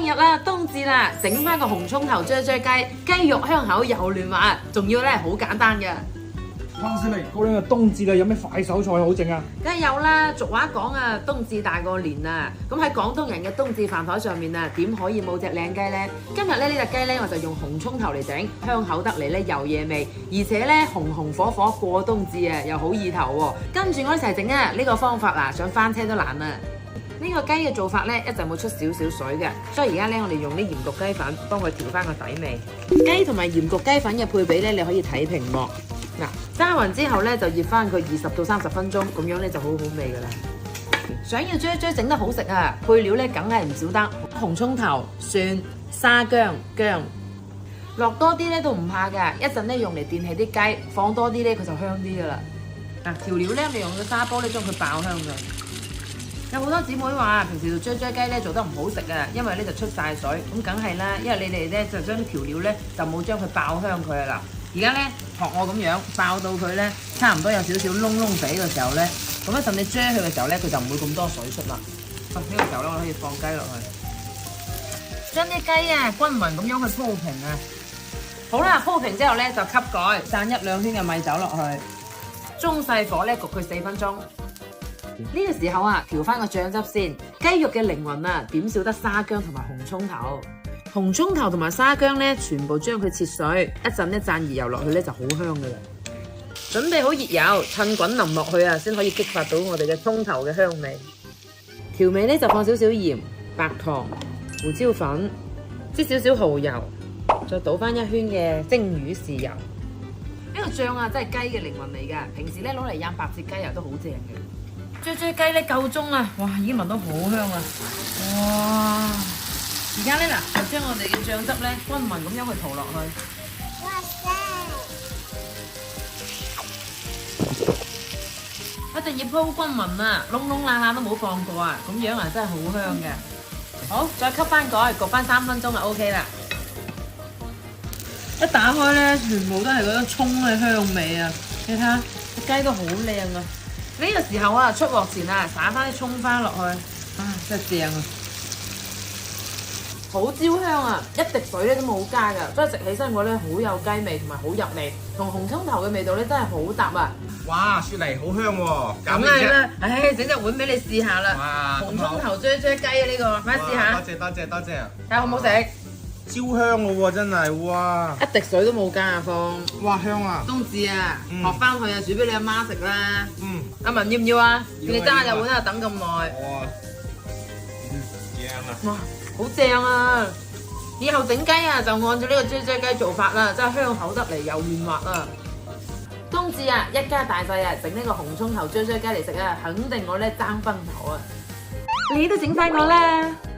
日啦，冬至啦，整翻個紅葱頭啫啫雞，雞肉香口又嫩滑，仲要咧好簡單嘅。潘師妹，嗰兩日冬至啦，有咩快手菜好整啊？梗係有啦，俗話講啊，冬至大過年啊，咁喺廣東人嘅冬至飯台上面啊，點可以冇隻靚雞呢？今日咧呢隻雞咧，我就用紅葱頭嚟整，香口得嚟咧又惹味，而且咧紅紅火火過冬至啊，又好意頭喎。跟住我一齊整啊！呢個方法啊，想翻車都難啊！呢個雞嘅做法咧，一陣會出少少水嘅，所以而家咧我哋用啲鹽焗雞粉幫佢調翻個底味。雞同埋鹽焗雞粉嘅配比咧，你可以睇屏幕。嗱，揸勻之後咧就醃翻佢20到30分鐘，咁樣咧就好好味噶啦。想要啫啫整得好食啊，配料咧梗係唔少得紅葱頭、蒜、沙薑、薑，落多啲咧都唔怕㗎。一陣咧用嚟墊起啲雞，放多啲咧佢就香啲噶啦。嗱，調料咧你用個砂煲咧將佢爆香㗎。有好多姊妹話平時做啫啫雞咧做得唔好食啊，因為咧就出晒水，咁梗係啦，因為你哋咧就將啲調料咧就冇將佢爆香佢啦。而家咧學我咁樣爆到佢咧差唔多有少少燶燶地嘅時候咧，咁一陣你啫佢嘅時候咧，佢就唔會咁多水出啦。呢個時候咧我可以放雞落去，將啲雞啊均勻咁樣去鋪平啊。好啦，鋪平之後咧就吸蓋，散1-2圈嘅米酒落去，中細火咧焗佢4分鐘。呢個時候啊，調翻個醬汁先。雞肉嘅靈魂啊，點少得沙薑同埋紅葱頭。紅葱頭同埋沙薑咧，全部將佢切碎，一陣咧灒熱油落去咧就好香噶啦。準備好熱油，趁滾淋落去啊，先可以激發到我哋嘅葱頭嘅香味。調味咧就放少少鹽、白糖、胡椒粉，擠少少蠔油，再倒翻1圈嘅蒸魚豉油。呢個醬啊，真係雞嘅靈魂嚟㗎。平時咧攞嚟醃白切雞啊，都好正嘅。啫啫雞咧夠鐘啦，哇！已經聞到好香啦，哇！而家咧嗱，就將我哋嘅醬汁咧均勻咁樣去塗落去。哇塞！一定要鋪均勻啊，窿窿罅罅都冇放過啊，咁樣啊真係好香嘅。好，再吸翻蓋，焗翻3分鐘就 OK 啦。一打開咧，全部都係嗰啲葱嘅香味啊！你睇下，隻雞都好靚啊！呢個時候啊，出鑊前啊，撒翻啲葱花落去，啊，真係正啊！好焦香啊，一滴水咧都冇加㗎，所以食起身個咧好有雞味同埋好入味，同紅葱頭嘅味道咧真係好搭啊！哇，雪梨好香喎，咁係啦，唉，整隻碗俾你試下啦。哇，紅葱頭啫啫雞啊呢個，快試下。多謝。睇下好唔好食？焦香嘅喎，真係哇！一滴水都冇加啊，放。哇，香啊！冬至啊，學翻去啊，煮俾你阿媽食啦。阿文要唔要啊？要啊你揸下隻碗啊，等咁耐。哇，正啊！哇，好正啊！以後整雞啊，就按照呢個啫啫雞做法啦，真係香口得嚟又嫩滑啊！冬至啊，一家大細啊，整呢個紅葱頭啫啫雞嚟食啊，肯定我咧爭崩頭啊！你都整翻我啦〜